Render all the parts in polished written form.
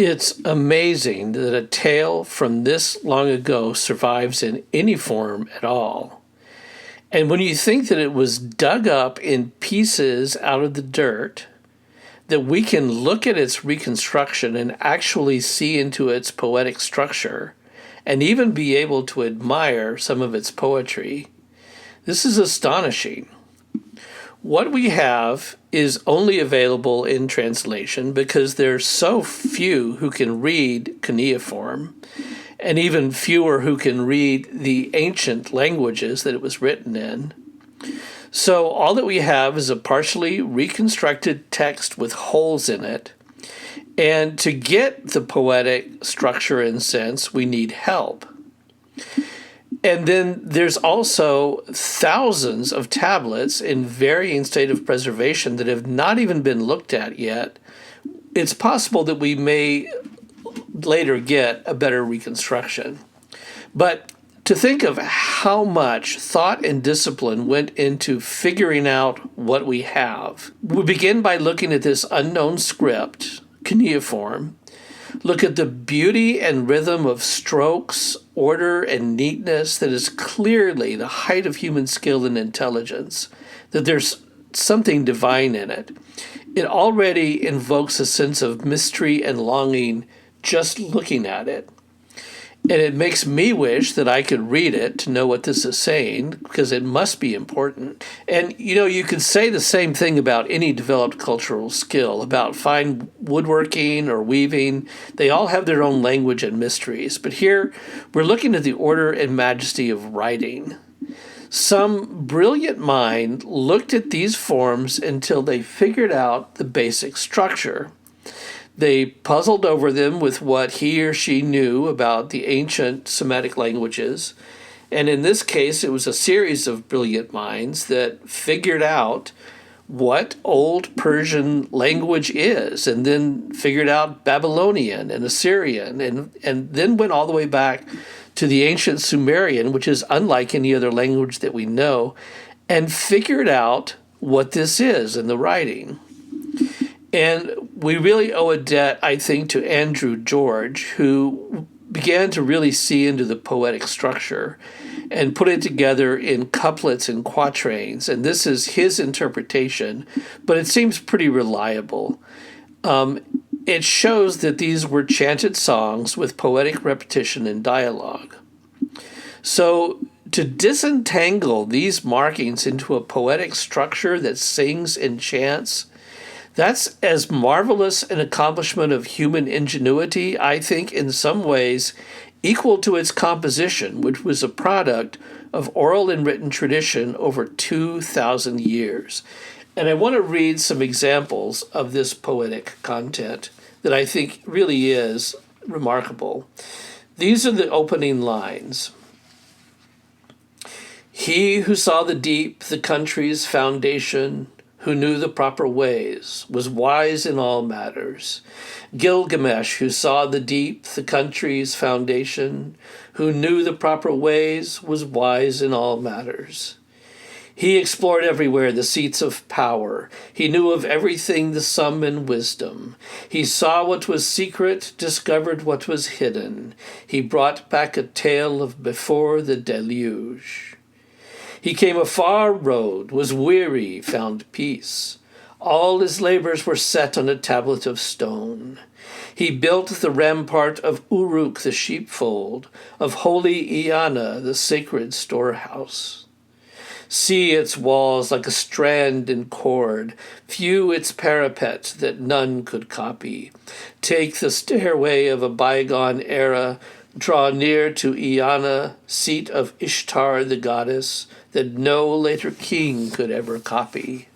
It's amazing that a tale from this long ago survives in any form at all. And when you think that it was dug up in pieces out of the dirt, that we can look at its reconstruction and actually see into its poetic structure, and even be able to admire some of its poetry, this is astonishing. What we have is only available in translation because there's so few who can read cuneiform, and even fewer who can read the ancient languages that it was written in. So all that we have is a partially reconstructed text with holes in it. And to get the poetic structure and sense, we need help. And then there's also thousands of tablets in varying state of preservation that have not even been looked at yet. It's possible that we may later get a better reconstruction. But to think of how much thought and discipline went into figuring out what we have. We begin by looking at this unknown script, cuneiform, look at the beauty and rhythm of strokes, order, and neatness that is clearly the height of human skill and intelligence, that there's something divine in it. It already invokes a sense of mystery and longing just looking at it. And it makes me wish that I could read it to know what this is saying, because it must be important. And, you could say the same thing about any developed cultural skill, about fine woodworking or weaving. They all have their own language and mysteries. But here, we're looking at the order and majesty of writing. Some brilliant mind looked at these forms until they figured out the basic structure. They puzzled over them with what he or she knew about the ancient Semitic languages. And in this case, it was a series of brilliant minds that figured out what Old Persian language is, and then figured out Babylonian and Assyrian, and then went all the way back to the ancient Sumerian, which is unlike any other language that we know, and figured out what this is in the writing. And we really owe a debt, I think, to Andrew George, who began to really see into the poetic structure and put it together in couplets and quatrains. And this is his interpretation, but it seems pretty reliable. It shows that these were chanted songs with poetic repetition and dialogue. So to disentangle these markings into a poetic structure that sings and chants, that's as marvelous an accomplishment of human ingenuity, I think, in some ways, equal to its composition, which was a product of oral and written tradition over 2,000 years. And I want to read some examples of this poetic content that I think really is remarkable. These are the opening lines. He who saw the deep, the country's foundation, who knew the proper ways, was wise in all matters. Gilgamesh, who saw the deep, the country's foundation, who knew the proper ways, was wise in all matters. He explored everywhere the seats of power. He knew of everything the sum and wisdom. He saw what was secret, discovered what was hidden. He brought back a tale of before the deluge. He came a far road, was weary, found peace. All his labors were set on a tablet of stone. He built the rampart of Uruk the sheepfold, of holy Iana the sacred storehouse. See its walls like a strand and cord, few its parapet that none could copy. Take the stairway of a bygone era, draw near to Iana, seat of Ishtar the goddess, that no later king could ever copy.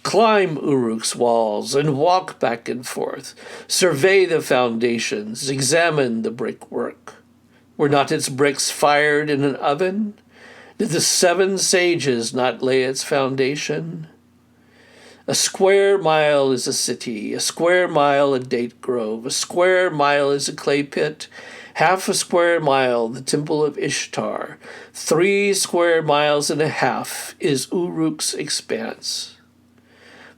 Climb Uruk's walls and walk back and forth. Survey the foundations, examine the brickwork. Were not its bricks fired in an oven? Did the 7 sages not lay its foundation? A square mile is a city, a square mile a date grove, a square mile is a clay pit, half a square mile the temple of Ishtar, 3 square miles and a half is Uruk's expanse.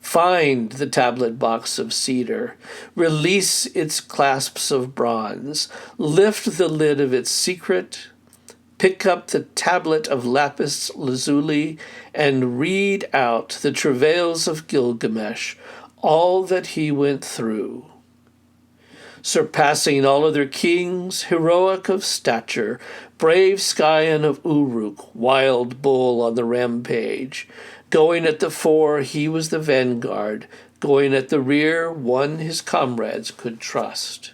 Find the tablet box of cedar. Release its clasps of bronze. Lift the lid of its secret. Pick up the tablet of lapis lazuli and read out the travails of Gilgamesh, all that he went through. Surpassing all other kings, heroic of stature, brave scion of Uruk, wild bull on the rampage. Going at the fore, he was the vanguard. Going at the rear, one his comrades could trust.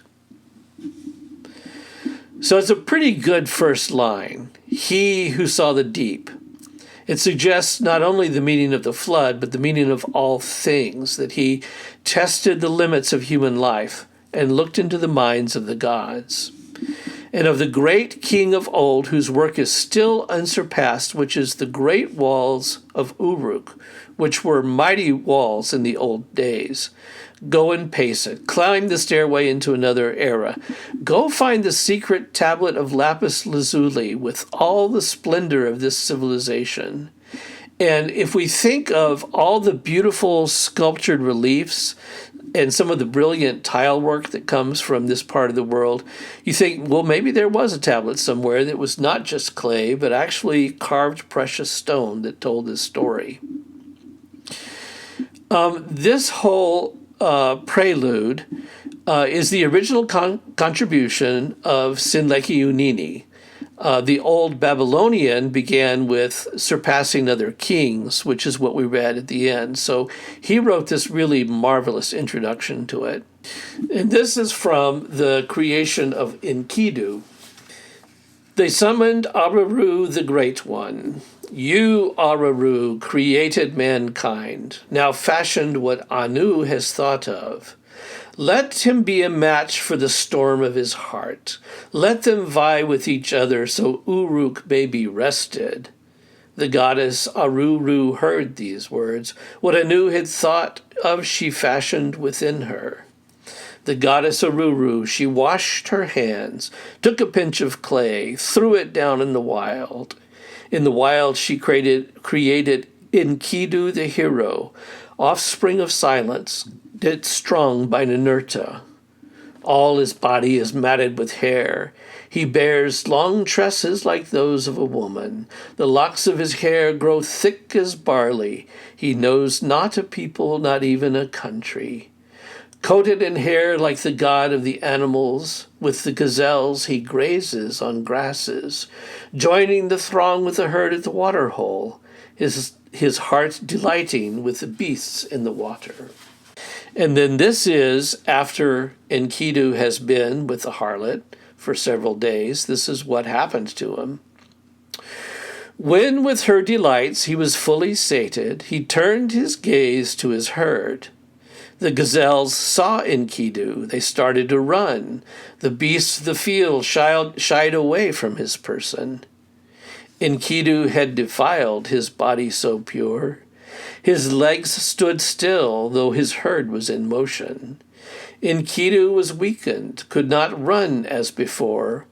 So it's a pretty good first line. He who saw the deep. It suggests not only the meaning of the flood, but the meaning of all things, that he tested the limits of human life and looked into the minds of the gods. And of the great king of old, whose work is still unsurpassed, which is the great walls of Uruk, which were mighty walls in the old days. Go and pace it. Climb the stairway into another era. Go find the secret tablet of lapis lazuli with all the splendor of this civilization. And if we think of all the beautiful sculptured reliefs and some of the brilliant tile work that comes from this part of the world, you think, well, maybe there was a tablet somewhere that was not just clay, but actually carved precious stone that told this story. This whole prelude is the original contribution of Sinlekiunini. The old Babylonian began with surpassing other kings, which is what we read at the end. So he wrote this really marvelous introduction to it. And this is from the creation of Enkidu. They summoned Araru the Great One. You, Araru, created mankind, now fashioned what Anu has thought of. Let him be a match for the storm of his heart. Let them vie with each other so Uruk may be rested. The goddess Aruru heard these words. What Anu had thought of she fashioned within her. The goddess Aruru, she washed her hands, took a pinch of clay, threw it down in the wild. In the wild she created Enkidu the hero, offspring of silence, it strung by Ninurta. All his body is matted with hair. He bears long tresses like those of a woman. The locks of his hair grow thick as barley. He knows not a people, not even a country. Coated in hair like the god of the animals, with the gazelles he grazes on grasses, joining the throng with the herd at the water hole, his heart delighting with the beasts in the water. And then this is after Enkidu has been with the harlot for several days. This is what happened to him. When with her delights he was fully sated, he turned his gaze to his herd. The gazelles saw Enkidu. They started to run. The beasts of the field shied away from his person. Enkidu had defiled his body so pure. His legs stood still, though his herd was in motion. Enkidu was weakened, could not run as before,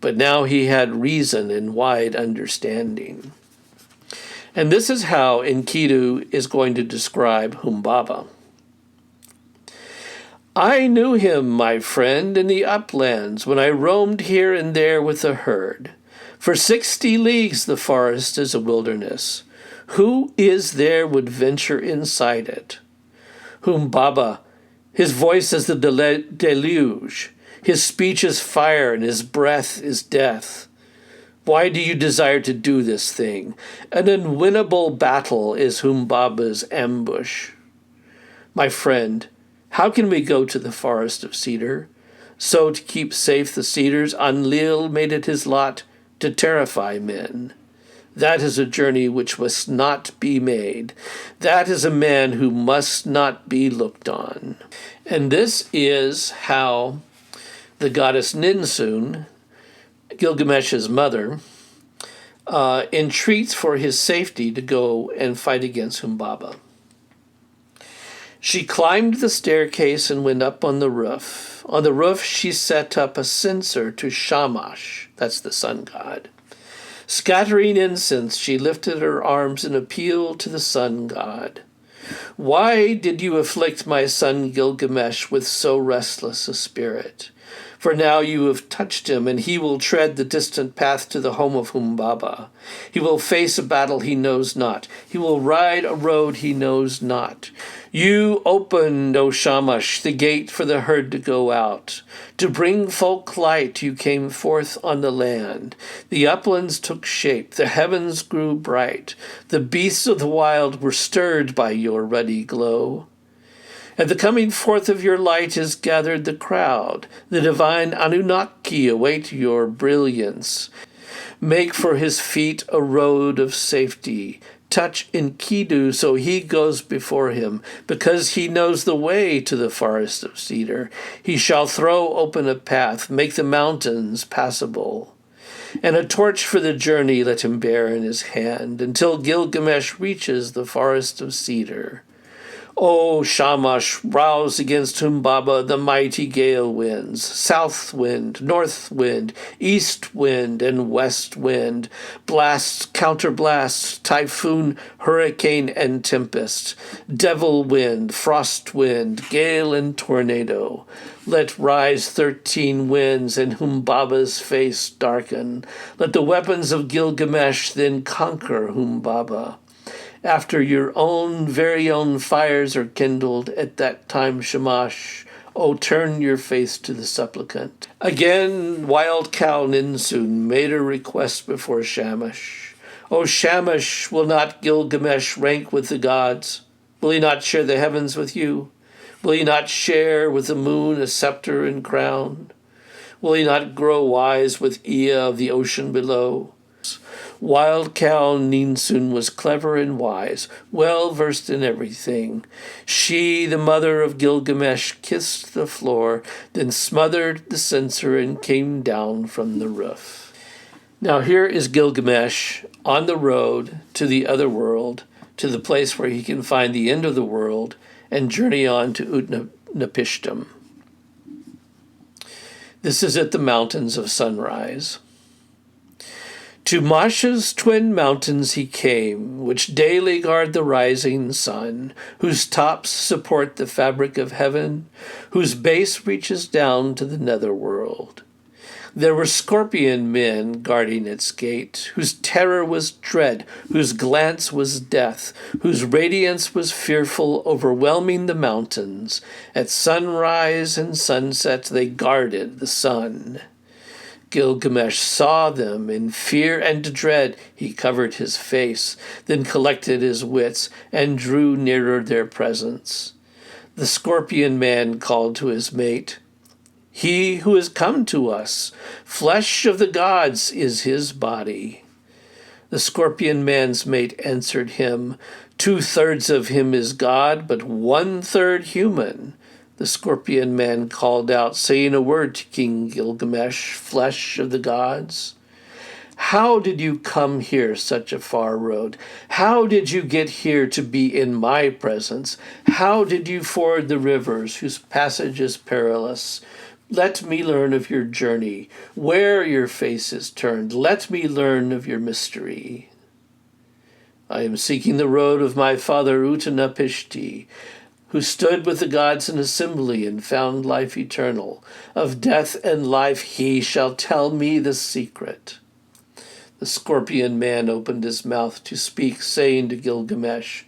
but now he had reason and wide understanding. And this is how Enkidu is going to describe Humbaba. I knew him, my friend, in the uplands, when I roamed here and there with the herd. For 60 leagues the forest is a wilderness. Who is there would venture inside it? Humbaba, his voice is the deluge. His speech is fire, and his breath is death. Why do you desire to do this thing? An unwinnable battle is Humbaba's ambush. My friend, how can we go to the forest of cedar? So to keep safe the cedars, Enlil made it his lot to terrify men. That is a journey which must not be made. That is a man who must not be looked on. And this is how the goddess Ninsun, Gilgamesh's mother, entreats for his safety to go and fight against Humbaba. She climbed the staircase and went up on the roof. On the roof she set up a censer to Shamash, that's the sun god. Scattering incense, she lifted her arms in appeal to the sun god. Why did you afflict my son Gilgamesh with so restless a spirit? For now you have touched him, and he will tread the distant path to the home of Humbaba. He will face a battle he knows not. He will ride a road he knows not. You opened, O Shamash, the gate for the herd to go out. To bring folk light you came forth on the land. The uplands took shape, the heavens grew bright. The beasts of the wild were stirred by your ruddy glow. At the coming forth of your light is gathered the crowd. The divine Anunnaki await your brilliance. Make for his feet a road of safety. Touch Enkidu so he goes before him, because he knows the way to the forest of cedar. He shall throw open a path, make the mountains passable. And a torch for the journey let him bear in his hand, until Gilgamesh reaches the forest of cedar. O Shamash, rouse against Humbaba the mighty gale winds, south wind, north wind, east wind, and west wind, blast, counterblast, typhoon, hurricane, and tempest, devil wind, frost wind, gale, and tornado. Let rise 13 winds and Humbaba's face darken. Let the weapons of Gilgamesh then conquer Humbaba. After your own very own fires are kindled, at that time, Shamash, O turn your face to the supplicant. Again, wild cow Ninsun made a request before Shamash. O Shamash, will not Gilgamesh rank with the gods? Will he not share the heavens with you? Will he not share with the moon a scepter and crown? Will he not grow wise with Ea of the ocean below? Wild cow Ninsun was clever and wise, well versed in everything. She, the mother of Gilgamesh, kissed the floor, then smothered the censer and came down from the roof. Now here is Gilgamesh on the road to the other world, to the place where he can find the end of the world and journey on to Utnapishtim. This is at the mountains of sunrise. To Masha's twin mountains he came, which daily guard the rising sun, whose tops support the fabric of heaven, whose base reaches down to the netherworld. There were scorpion men guarding its gate, whose terror was dread, whose glance was death, whose radiance was fearful, overwhelming the mountains. At sunrise and sunset they guarded the sun. Gilgamesh saw them. In fear and dread he covered his face, then collected his wits and drew nearer their presence. The scorpion man called to his mate, "He who has come to us, flesh of the gods is his body." The scorpion man's mate answered him, "2/3 of him is God, but 1/3 human." The scorpion man called out, saying a word to King Gilgamesh, "Flesh of the gods, how did you come here such a far road? How did you get here to be in my presence? How did you ford the rivers whose passage is perilous? Let me learn of your journey, where your face is turned. Let me learn of your mystery." "I am seeking the road of my father Utnapishti, who stood with the gods in assembly and found life eternal. Of death and life he shall tell me the secret." The scorpion man opened his mouth to speak, saying to Gilgamesh,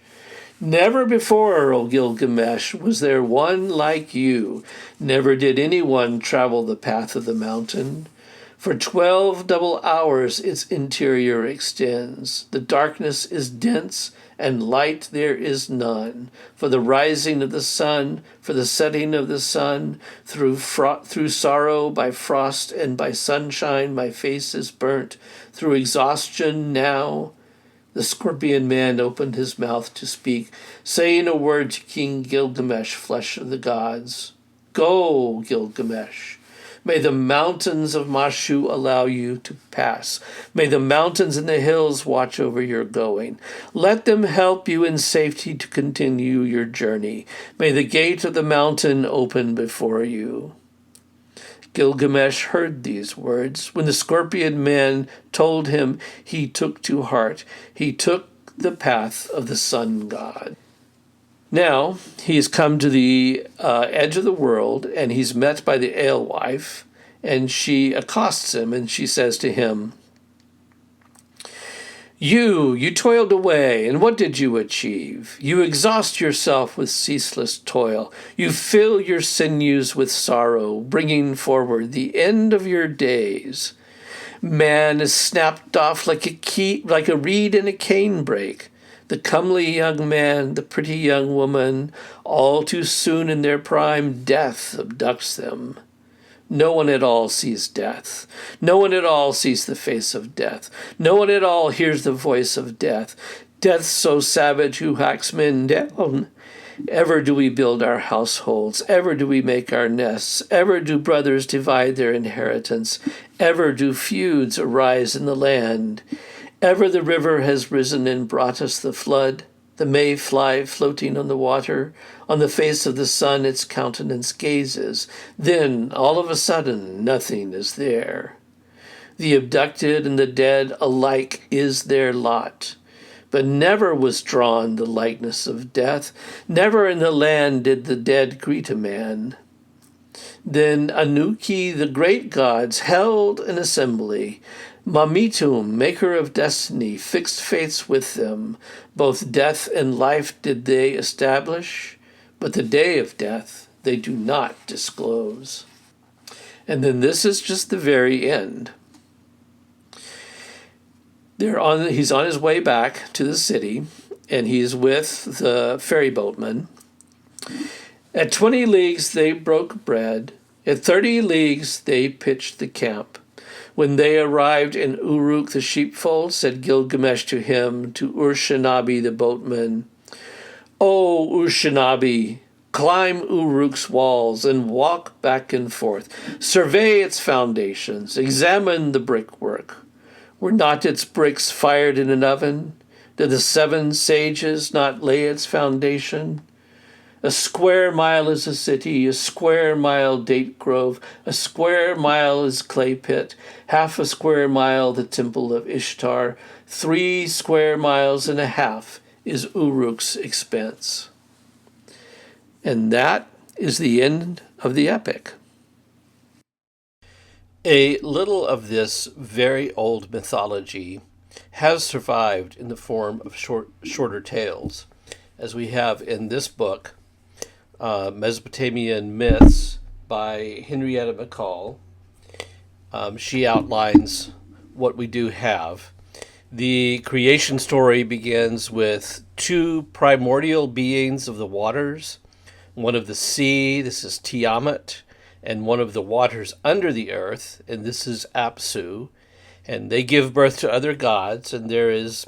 "Never before, O Gilgamesh, was there one like you. Never did anyone travel the path of the mountain. For 12 double hours its interior extends. The darkness is dense, and light there is none. For the rising of the sun, for the setting of the sun, through sorrow by frost and by sunshine my face is burnt. Through exhaustion now." The scorpion man opened his mouth to speak, saying a word to King Gilgamesh, flesh of the gods. "Go, Gilgamesh. May the mountains of Mashu allow you to pass. May the mountains and the hills watch over your going. Let them help you in safety to continue your journey. May the gate of the mountain open before you." Gilgamesh heard these words. When the scorpion man told him, he took to heart. He took the path of the sun god. Now he's come to the edge of the world, and he's met by the alewife, and she accosts him, and she says to him, You toiled away, and what did you achieve? You exhaust yourself with ceaseless toil. You fill your sinews with sorrow, bringing forward the end of your days. Man is snapped off like a reed in a canebrake. The comely young man, the pretty young woman, all too soon in their prime, death abducts them. No one at all sees death. No one at all sees the face of death. No one at all hears the voice of death. Death so savage who hacks men down. Ever do we build our households. Ever do we make our nests. Ever do brothers divide their inheritance. Ever do feuds arise in the land. Ever the river has risen and brought us the flood, the mayfly floating on the water, on the face of the sun its countenance gazes. Then, all of a sudden, nothing is there. The abducted and the dead alike is their lot. But never was drawn the likeness of death. Never in the land did the dead greet a man. Then Anuki, the great gods, held an assembly. Mamitum, maker of destiny, fixed fates with them. Both death and life did they establish, but the day of death they do not disclose. And then this is just the very end. He's on his way back to the city, and he's with the ferry boatman. At 20 leagues they broke bread. At 30 leagues they pitched the camp. When they arrived in Uruk the sheepfold, said Gilgamesh to him, to Urshanabi the boatman, O Urshanabi, climb Uruk's walls and walk back and forth. Survey its foundations. Examine the brickwork. Were not its bricks fired in an oven? Did the 7 sages not lay its foundation? A square mile is a city, a square mile date grove, a square mile is clay pit, half a square mile the temple of Ishtar, 3 square miles and a half is Uruk's expense. And that is the end of the epic. A little of this very old mythology has survived in the form of shorter tales, as we have in this book, Mesopotamian Myths by Henrietta McCall. She outlines what we do have. The creation story begins with 2 primordial beings of the waters, one of the sea, this is Tiamat, and one of the waters under the earth, and this is Apsu. And they give birth to other gods, and there is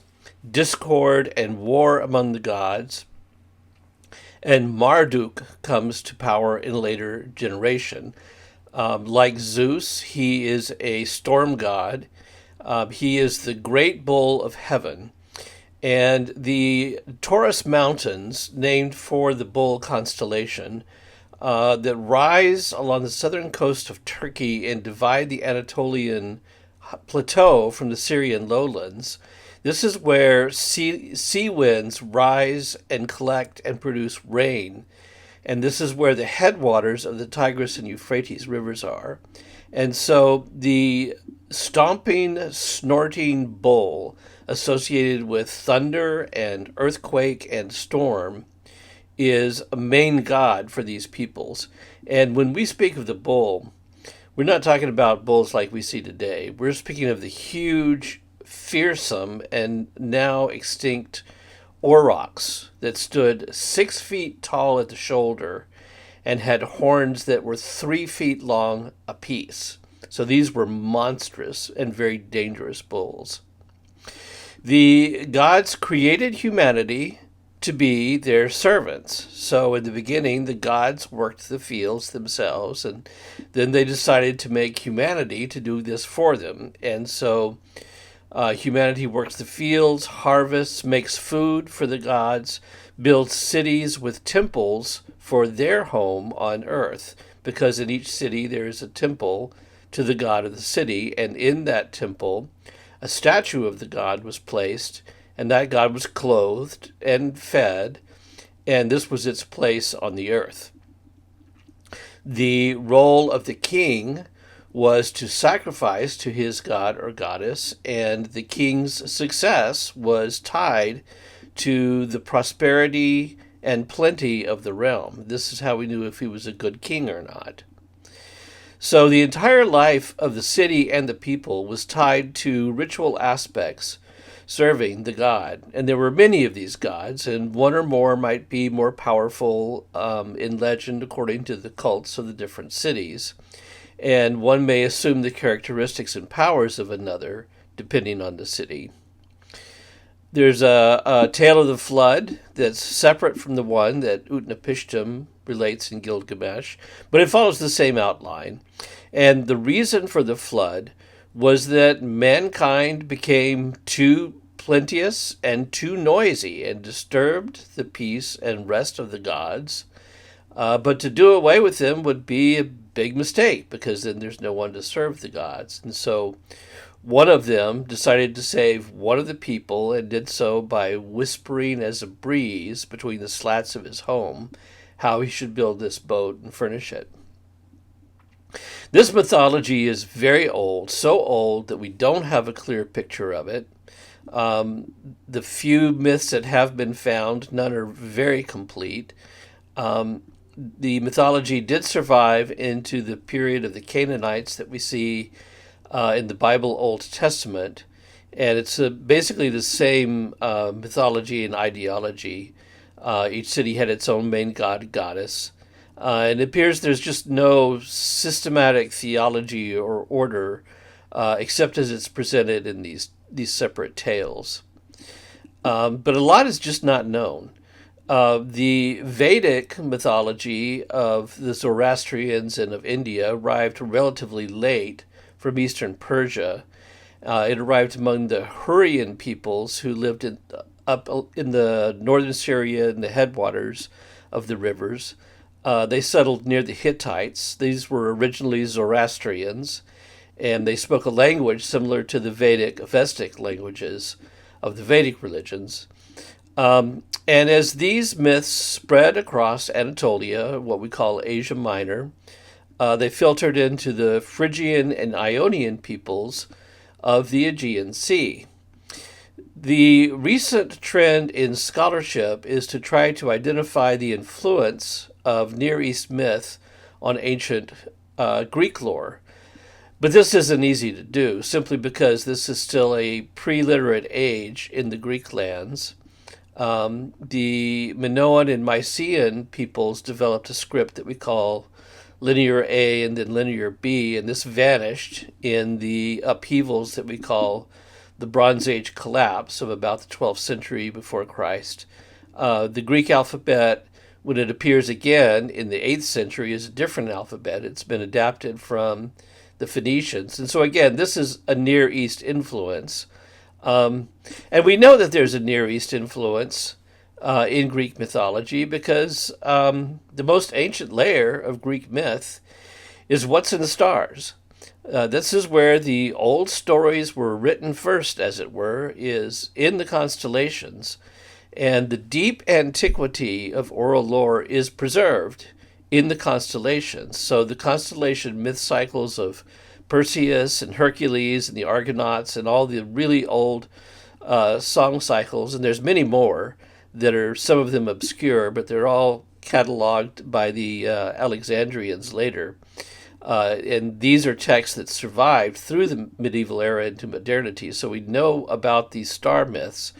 discord and war among the gods. And Marduk comes to power in a later generation. Like Zeus, he is a storm god. He is the great bull of heaven. And the Taurus Mountains, named for the bull constellation, that rise along the southern coast of Turkey and divide the Anatolian plateau from the Syrian lowlands. This is where sea winds rise and collect and produce rain. And this is where the headwaters of the Tigris and Euphrates rivers are. And so the stomping, snorting bull associated with thunder and earthquake and storm is a main god for these peoples. And when we speak of the bull, we're not talking about bulls like we see today. We're speaking of the huge, fearsome, and now extinct aurochs that stood 6 feet tall at the shoulder and had horns that were 3 feet long apiece. So these were monstrous and very dangerous bulls. The gods created humanity to be their servants. So in the beginning, the gods worked the fields themselves, and then they decided to make humanity to do this for them. And so humanity works the fields, harvests, makes food for the gods, builds cities with temples for their home on earth, because in each city there is a temple to the god of the city, and in that temple a statue of the god was placed, and that god was clothed and fed, and this was its place on the earth. The role of the king was to sacrifice to his god or goddess, and the king's success was tied to the prosperity and plenty of the realm. This is how we knew if he was a good king or not. So the entire life of the city and the people was tied to ritual aspects serving the god. And there were many of these gods, and one or more might be more powerful in legend according to the cults of the different cities. And one may assume the characteristics and powers of another, depending on the city. There's a tale of the flood that's separate from the one that Utnapishtim relates in Gilgamesh, but it follows the same outline. And the reason for the flood was that mankind became too plenteous and too noisy and disturbed the peace and rest of the gods. But to do away with them would be a big mistake, because then there's no one to serve the gods. And so one of them decided to save one of the people, and did so by whispering as a breeze between the slats of his home how he should build this boat and furnish it. This mythology is very old, so old that we don't have a clear picture of it. The few myths that have been found, none are very complete. The mythology did survive into the period of the Canaanites that we see in the Bible Old Testament, and it's basically the same mythology and ideology. Each city had its own main god, goddess, and it appears there's just no systematic theology or order except as it's presented in these separate tales. But a lot is just not known. The Vedic mythology of the Zoroastrians and of India arrived relatively late from eastern Persia. It arrived among the Hurrian peoples who lived up in the northern Syria and the headwaters of the rivers. They settled near the Hittites. These were originally Zoroastrians, and they spoke a language similar to the Vestic languages of the Vedic religions. And as these myths spread across Anatolia, what we call Asia Minor, they filtered into the Phrygian and Ionian peoples of the Aegean Sea. The recent trend in scholarship is to try to identify the influence of Near East myth on ancient Greek lore. But this isn't easy to do, simply because this is still a pre-literate age in the Greek lands. The Minoan and Mycenaean peoples developed a script that we call Linear A and then Linear B, and this vanished in the upheavals that we call the Bronze Age collapse of about the 12th century before Christ. The Greek alphabet, when it appears again in the 8th century, is a different alphabet. It's been adapted from the Phoenicians. And so again, this is a Near East influence. And we know that there's a Near East influence in Greek mythology because the most ancient layer of Greek myth is what's in the stars. This is where the old stories were written first, as it were, is in the constellations. And the deep antiquity of oral lore is preserved in the constellations. So the constellation myth cycles of Perseus and Hercules and the Argonauts and all the really old song cycles, and there's many more that are, some of them obscure, but they're all cataloged by the Alexandrians later. And these are texts that survived through the medieval era into modernity. So we know about these star myths.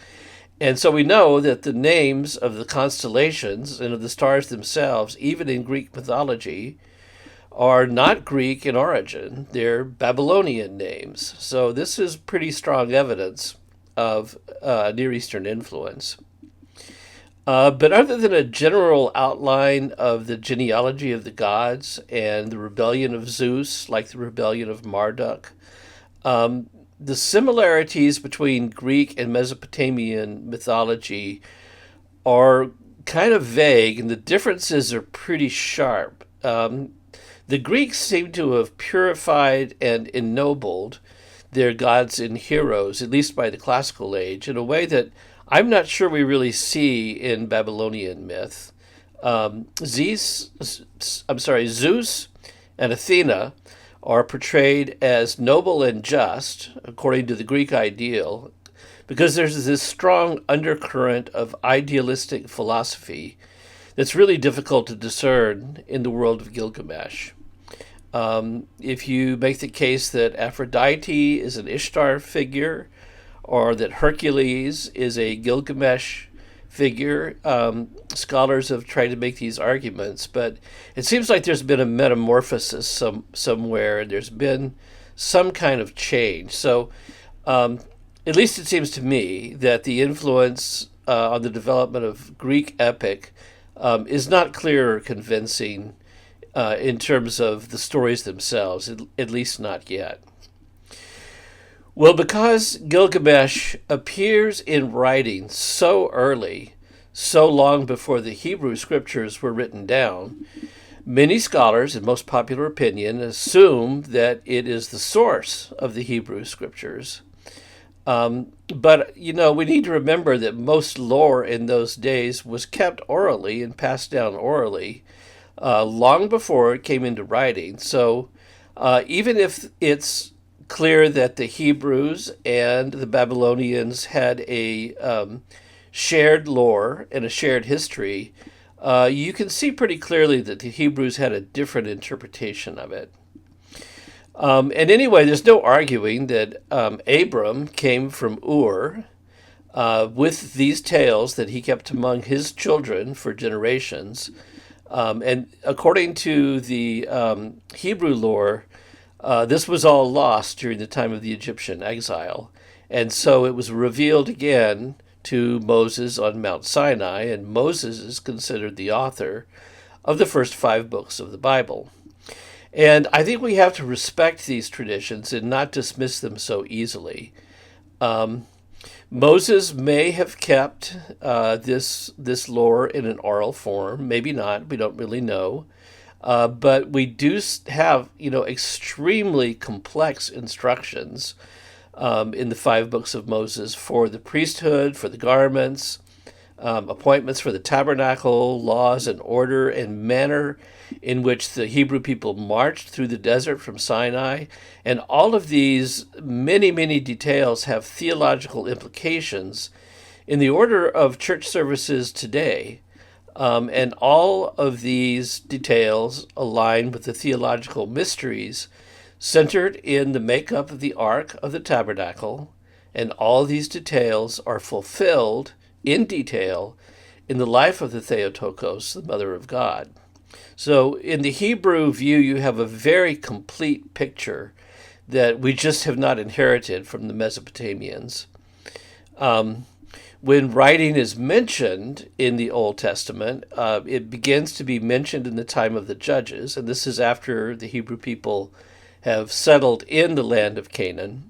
And so we know that the names of the constellations and of the stars themselves, even in Greek mythology, are not Greek in origin. They're Babylonian names. So this is pretty strong evidence of Near Eastern influence. But other than a general outline of the genealogy of the gods and the rebellion of Zeus, like the rebellion of Marduk, the similarities between Greek and Mesopotamian mythology are kind of vague, and the differences are pretty sharp. The Greeks seem to have purified and ennobled their gods and heroes, at least by the classical age, in a way that I'm not sure we really see in Babylonian myth. Zeus and Athena are portrayed as noble and just, according to the Greek ideal, because there's this strong undercurrent of idealistic philosophy that's really difficult to discern in the world of Gilgamesh. If you make the case that Aphrodite is an Ishtar figure, or that Hercules is a Gilgamesh figure, scholars have tried to make these arguments, but it seems like there's been a metamorphosis somewhere, and there's been some kind of change. So, at least it seems to me that the influence on the development of Greek epic is not clear or convincing in terms of the stories themselves, at least not yet. Well, because Gilgamesh appears in writing so early, so long before the Hebrew scriptures were written down, many scholars, in most popular opinion, assume that it is the source of the Hebrew scriptures. But, we need to remember that most lore in those days was kept orally and passed down orally long before it came into writing. So even if it's clear that the Hebrews and the Babylonians had a shared lore and a shared history, you can see pretty clearly that the Hebrews had a different interpretation of it. And anyway, there's no arguing that Abram came from Ur with these tales that he kept among his children for generations. And according to the Hebrew lore, this was all lost during the time of the Egyptian exile. And so it was revealed again to Moses on Mount Sinai, and Moses is considered the author of the first 5 books of the Bible. And I think we have to respect these traditions and not dismiss them so easily. Moses may have kept this lore in an oral form, maybe not. We don't really know. But we do have, extremely complex instructions in the 5 books of Moses for the priesthood, for the garments, appointments for the tabernacle, laws and order and manner in which the Hebrew people marched through the desert from Sinai. And all of these many, many details have theological implications in the order of church services today. And all of these details align with the theological mysteries centered in the makeup of the Ark of the Tabernacle, and all these details are fulfilled in detail in the life of the Theotokos, the Mother of God. So in the Hebrew view, you have a very complete picture that we just have not inherited from the Mesopotamians. When writing is mentioned in the Old Testament, it begins to be mentioned in the time of the Judges, and this is after the Hebrew people have settled in the land of Canaan.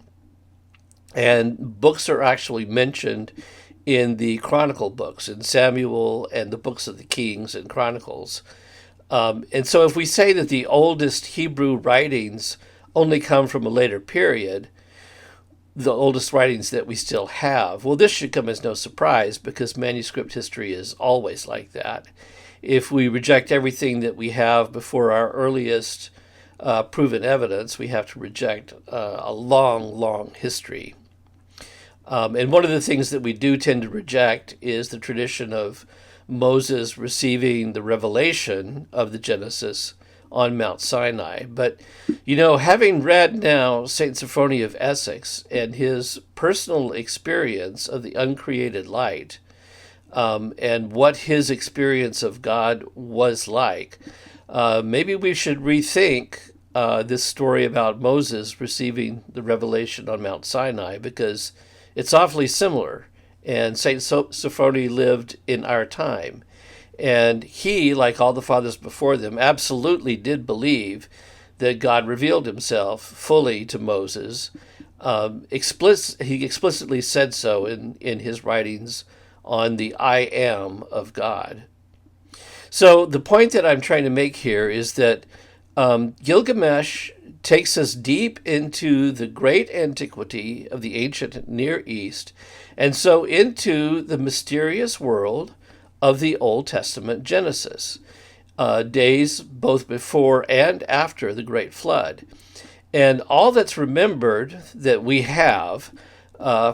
And books are actually mentioned in the Chronicle books, in Samuel and the books of the Kings and Chronicles. And so if we say that the oldest Hebrew writings only come from a later period, the oldest writings that we still have, well, this should come as no surprise because manuscript history is always like that. If we reject everything that we have before our earliest proven evidence, we have to reject a long, long history. And one of the things that we do tend to reject is the tradition of Moses receiving the revelation of the Genesis on Mount Sinai. But, having read now St. Sophrony of Essex and his personal experience of the uncreated light, and what his experience of God was like, maybe we should rethink this story about Moses receiving the revelation on Mount Sinai, because it's awfully similar. And St. Sophrony lived in our time. And he, like all the fathers before them, absolutely did believe that God revealed himself fully to Moses. He explicitly said so in his writings on the I am of God. So the point that I'm trying to make here is that Gilgamesh takes us deep into the great antiquity of the ancient Near East, and so into the mysterious world of the Old Testament Genesis, days both before and after the Great Flood. And all that's remembered that we have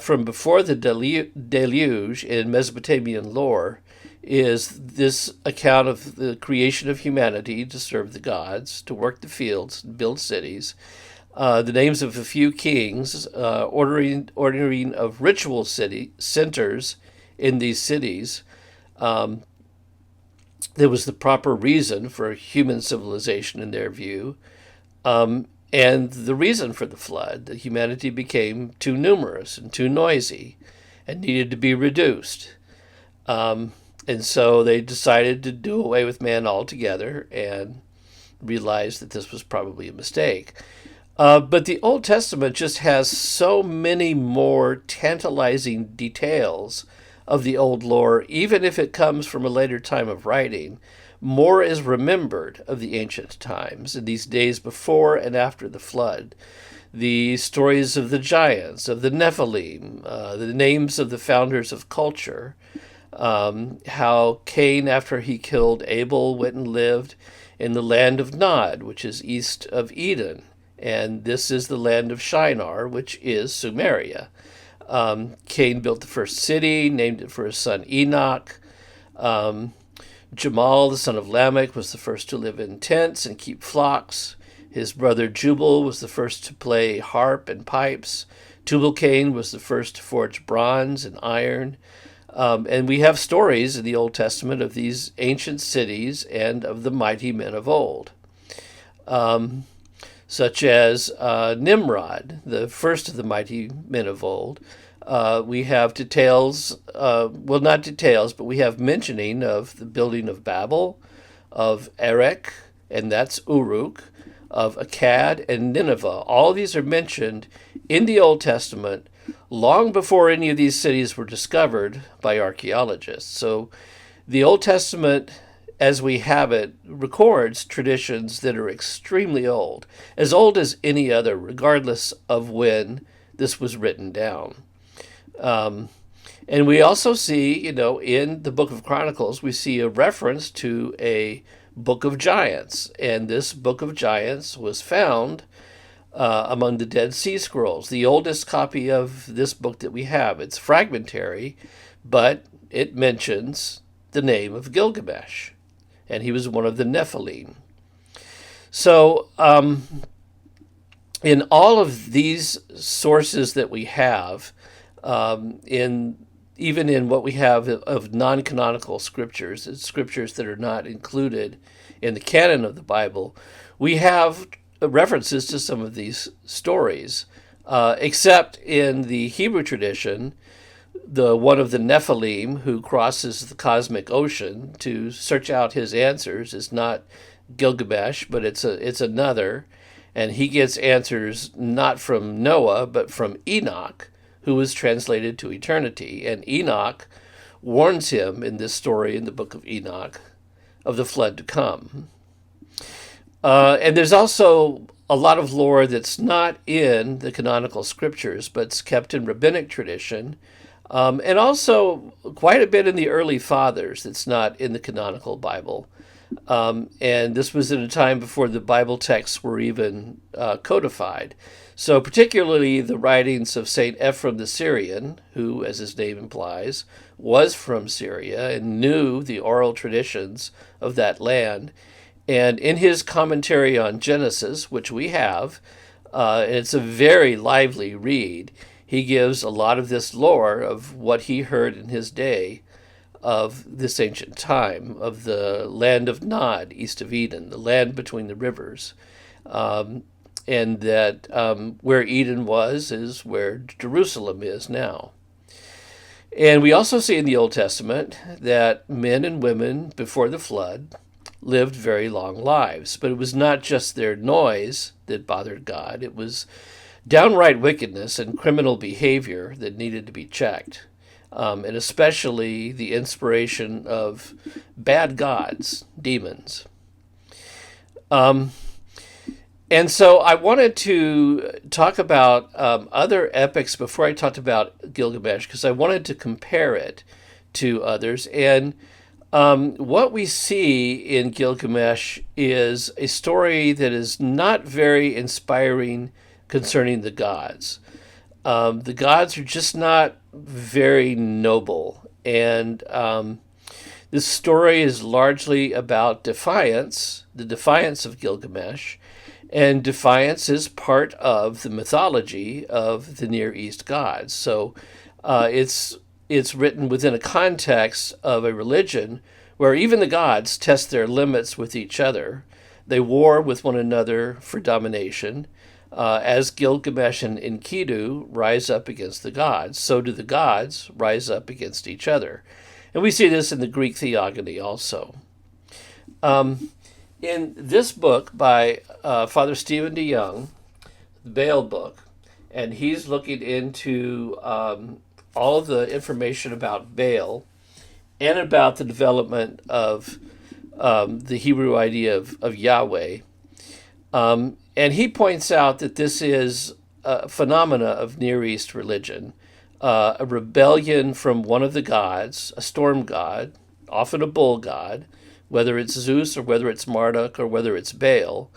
from before the deluge in Mesopotamian lore is this account of the creation of humanity to serve the gods, to work the fields, and build cities, the names of a few kings, ordering of ritual city centers in these cities. There was the proper reason for human civilization in their view, and the reason for the flood, that humanity became too numerous and too noisy and needed to be reduced. And so they decided to do away with man altogether and realized that this was probably a mistake. But the Old Testament just has so many more tantalizing details of the old lore, even if it comes from a later time of writing. More is remembered of the ancient times in these days before and after the flood. The stories of the giants, of the Nephilim, the names of the founders of culture, how Cain, after he killed Abel, went and lived in the land of Nod, which is east of Eden. And this is the land of Shinar, which is Sumeria. Cain built the first city, named it for his son Enoch. Jamal, the son of Lamech, was the first to live in tents and keep flocks. His brother Jubal was the first to play harp and pipes. Tubal-Cain was the first to forge bronze and iron. And we have stories in the Old Testament of these ancient cities and of the mighty men of old, such as Nimrod, the first of the mighty men of old. We have details, well, not details, but we have mentioning of the building of Babel, of Erech, and that's Uruk, of Akkad and Nineveh. All these are mentioned in the Old Testament long before any of these cities were discovered by archaeologists. So the Old Testament, as we have it, records traditions that are extremely old as any other, regardless of when this was written down. And we also see, in the book of Chronicles, we see a reference to a book of giants. And this book of giants was found among the Dead Sea Scrolls, the oldest copy of this book that we have. It's fragmentary, but it mentions the name of Gilgamesh, and he was one of the Nephilim. So, in all of these sources that we have, even in what we have of non-canonical scriptures, scriptures that are not included in the canon of the Bible, we have references to some of these stories, except in the Hebrew tradition, the one of the Nephilim who crosses the cosmic ocean to search out his answers is not Gilgamesh, but it's another, and he gets answers not from Noah but from Enoch, who was translated to eternity. And Enoch warns him in this story in the book of Enoch of the flood to come. And there's also a lot of lore that's not in the canonical scriptures, but it's kept in rabbinic tradition, and also quite a bit in the early fathers that's not in the canonical Bible. And this was at a time before the Bible texts were even codified. So particularly the writings of St. Ephrem the Syrian, who, as his name implies, was from Syria and knew the oral traditions of that land. And in his commentary on Genesis, which we have, and it's a very lively read, he gives a lot of this lore of what he heard in his day of this ancient time, of the land of Nod, east of Eden, the land between the rivers. And that where Eden was is where Jerusalem is now. And we also see in the Old Testament that men and women before the flood lived very long lives. But it was not just their noise that bothered God. It was downright wickedness and criminal behavior that needed to be checked. And especially the inspiration of bad gods, demons. And so I wanted to talk about other epics before I talked about Gilgamesh, because I wanted to compare it to others. And what we see in Gilgamesh is a story that is not very inspiring concerning the gods. The gods are just not very noble. And this story is largely about defiance, the defiance of Gilgamesh. And defiance is part of the mythology of the Near East gods. So it's written within a context of a religion where even the gods test their limits with each other. They war with one another for domination. As Gilgamesh and Enkidu rise up against the gods, so do the gods rise up against each other. And we see this in the Greek theogony also. In this book by Father Stephen DeYoung, the Baal book, and he's looking into all the information about Baal and about the development of the Hebrew idea of Yahweh. And he points out that this is a phenomena of Near East religion, a rebellion from one of the gods, a storm god, often a bull god, whether it's Zeus or whether it's Marduk or whether it's Baal.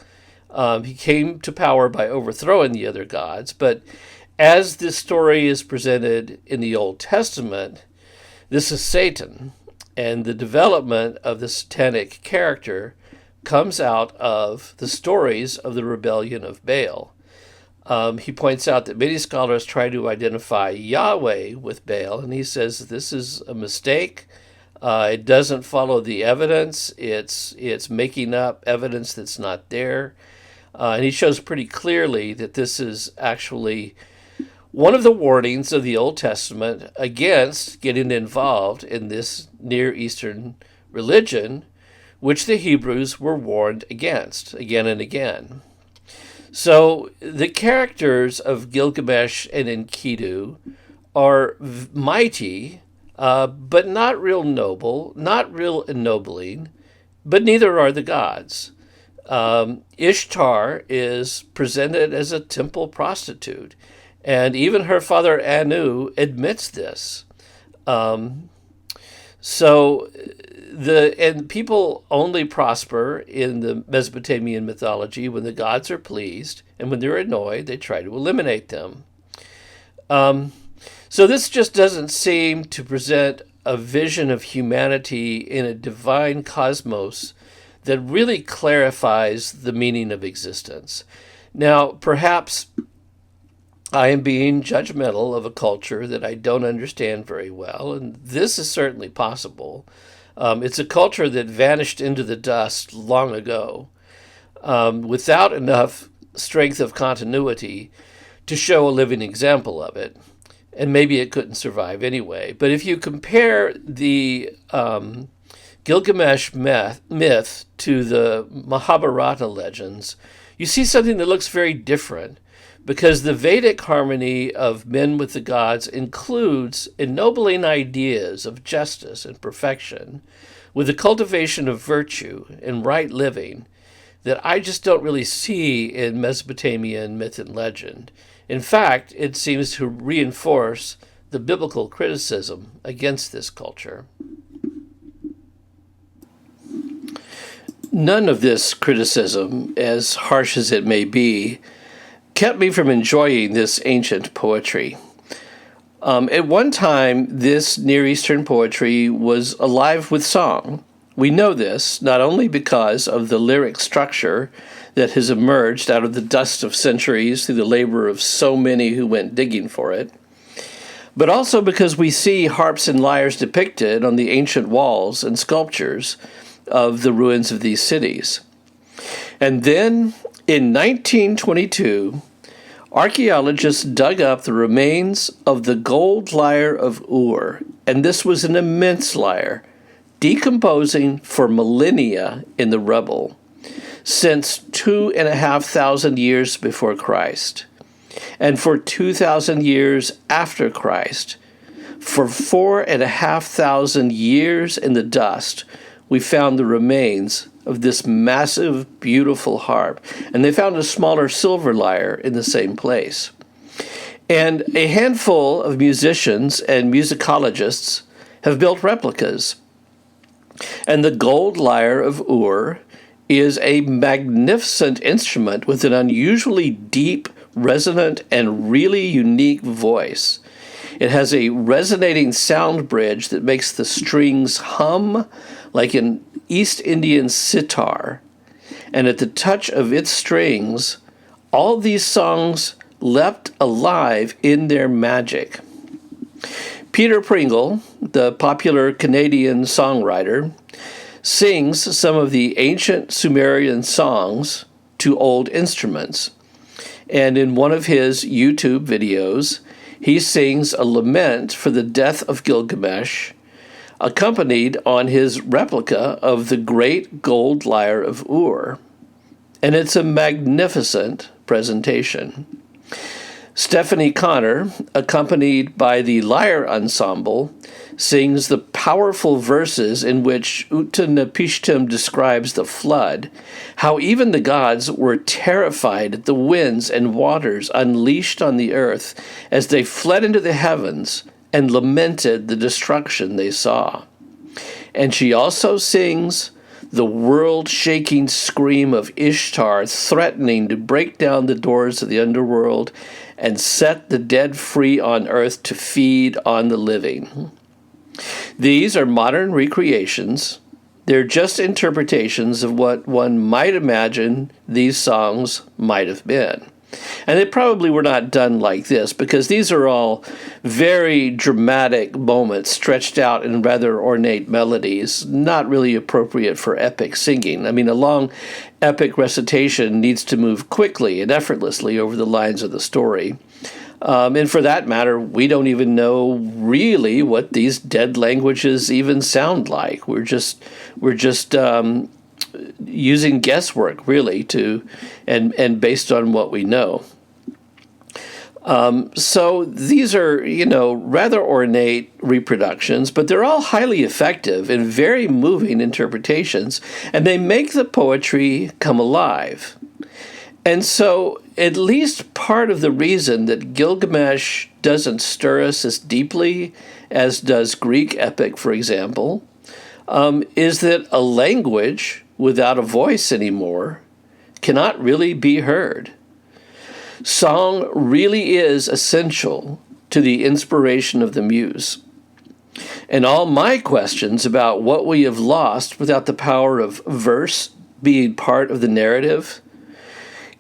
He came to power by overthrowing the other gods, but as this story is presented in the Old Testament, this is Satan, and the development of the satanic character comes out of the stories of the rebellion of Baal. He points out that many scholars try to identify Yahweh with Baal, and he says this is a mistake. It doesn't follow the evidence. It's making up evidence that's not there. And he shows pretty clearly that this is actually one of the warnings of the Old Testament against getting involved in this Near Eastern religion, which the Hebrews were warned against again and again. So the characters of Gilgamesh and Enkidu are mighty, but not real noble, not real ennobling, but neither are the gods. Ishtar is presented as a temple prostitute, and even her father Anu admits this. And people only prosper in the Mesopotamian mythology when the gods are pleased, and when they're annoyed, they try to eliminate them. So this just doesn't seem to present a vision of humanity in a divine cosmos that really clarifies the meaning of existence. Now, perhaps I am being judgmental of a culture that I don't understand very well, and this is certainly possible. It's a culture that vanished into the dust long ago, without enough strength of continuity to show a living example of it. And maybe it couldn't survive anyway. But if you compare the Gilgamesh myth to the Mahabharata legends, you see something that looks very different, because the Vedic harmony of men with the gods includes ennobling ideas of justice and perfection with the cultivation of virtue and right living that I just don't really see in Mesopotamian myth and legend. In fact, it seems to reinforce the biblical criticism against this culture. None of this criticism, as harsh as it may be, kept me from enjoying this ancient poetry. At one time, this Near Eastern poetry was alive with song. We know this not only because of the lyric structure that has emerged out of the dust of centuries through the labor of so many who went digging for it, but also because we see harps and lyres depicted on the ancient walls and sculptures of the ruins of these cities. And then, in 1922, archaeologists dug up the remains of the gold lyre of Ur, and this was an immense lyre, decomposing for millennia in the rubble, since 2,500 years before Christ, and for 2,000 years after Christ. For 4,500 years in the dust, we found the remains of this massive, beautiful harp, and they found a smaller silver lyre in the same place. And a handful of musicians and musicologists have built replicas. And the gold lyre of Ur is a magnificent instrument with an unusually deep, resonant, and really unique voice. It has a resonating sound bridge that makes the strings hum like an East Indian sitar. And at the touch of its strings, all these songs leapt alive in their magic. Peter Pringle, the popular Canadian songwriter, sings some of the ancient Sumerian songs to old instruments. And in one of his YouTube videos, he sings a lament for the death of Gilgamesh, accompanied on his replica of the great gold lyre of Ur. And it's a magnificent presentation. Stephanie Connor, accompanied by the lyre ensemble, sings the powerful verses in which Utnapishtim describes the flood, how even the gods were terrified at the winds and waters unleashed on the earth as they fled into the heavens and lamented the destruction they saw. And she also sings the world-shaking scream of Ishtar threatening to break down the doors of the underworld and set the dead free on earth to feed on the living. These are modern recreations. They're just interpretations of what one might imagine these songs might have been. And they probably were not done like this, because these are all very dramatic moments stretched out in rather ornate melodies, not really appropriate for epic singing. I mean, a long epic recitation needs to move quickly and effortlessly over the lines of the story. And for that matter, we don't even know really what these dead languages even sound like. We're just using guesswork, really, and based on what we know. So these are, rather ornate reproductions, but they're all highly effective and very moving interpretations, and they make the poetry come alive. And so at least part of the reason that Gilgamesh doesn't stir us as deeply as does Greek epic, for example, is that a language without a voice anymore cannot really be heard. Song really is essential to the inspiration of the muse. And all my questions about what we have lost without the power of verse being part of the narrative,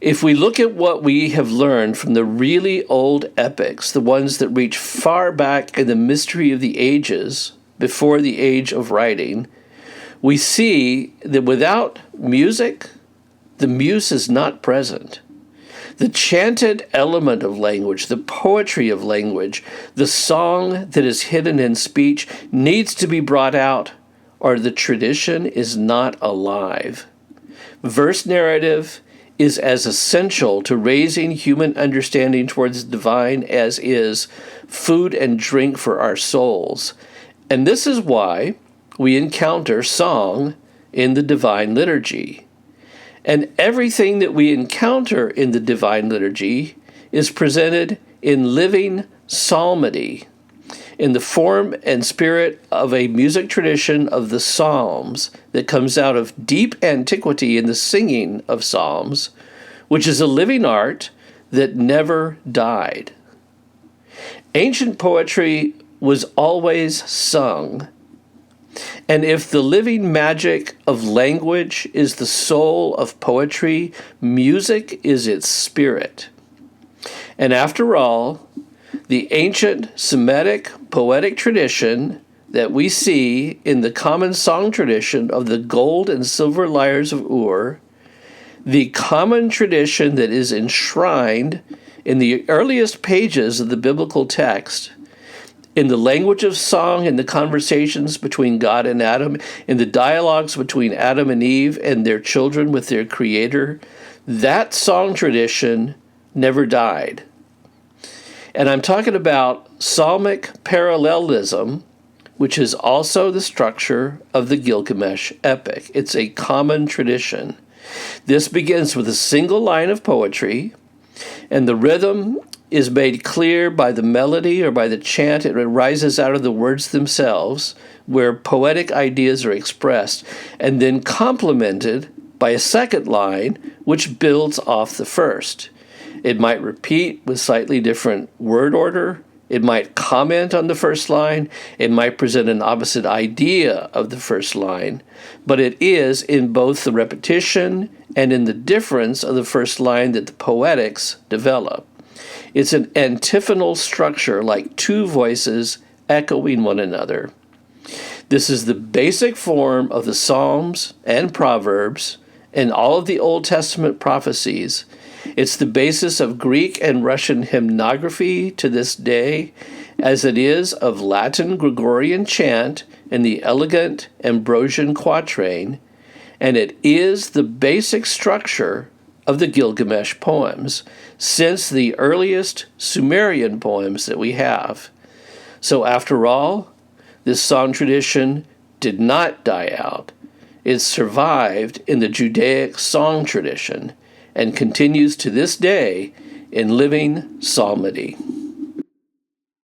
if we look at what we have learned from the really old epics, the ones that reach far back in the mystery of the ages, before the age of writing, we see that without music, the muse is not present. The chanted element of language, the poetry of language, the song that is hidden in speech needs to be brought out, or the tradition is not alive. Verse narrative is as essential to raising human understanding towards the divine as is food and drink for our souls. And this is why we encounter song in the divine liturgy. And everything that we encounter in the divine liturgy is presented in living psalmody, in the form and spirit of a music tradition of the Psalms that comes out of deep antiquity in the singing of psalms, which is a living art that never died. Ancient poetry was always sung. And if the living magic of language is the soul of poetry, music is its spirit. And after all, the ancient Semitic poetic tradition that we see in the common song tradition of the gold and silver lyres of Ur, the common tradition that is enshrined in the earliest pages of the biblical text, in the language of song, in the conversations between God and Adam, in the dialogues between Adam and Eve and their children with their Creator, that song tradition never died. And I'm talking about psalmic parallelism which is also the structure of the Gilgamesh epic. It's a common tradition. This begins with a single line of poetry, and the rhythm is made clear by the melody or by the chant. It arises out of the words themselves, where poetic ideas are expressed, and then complemented by a second line, which builds off the first. It might repeat with slightly different word order. It might comment on the first line. It might present an opposite idea of the first line. But it is in both the repetition and in the difference of the first line that the poetics develop. It's an antiphonal structure, like two voices echoing one another. This is the basic form of the Psalms and Proverbs and all of the Old Testament prophecies. It's the basis of Greek and Russian hymnography to this day, as it is of Latin Gregorian chant and the elegant Ambrosian quatrain, and it is the basic structure of the Gilgamesh poems, since the earliest Sumerian poems that we have. So after all, this song tradition did not die out. It survived in the Judaic song tradition and continues to this day in living psalmody.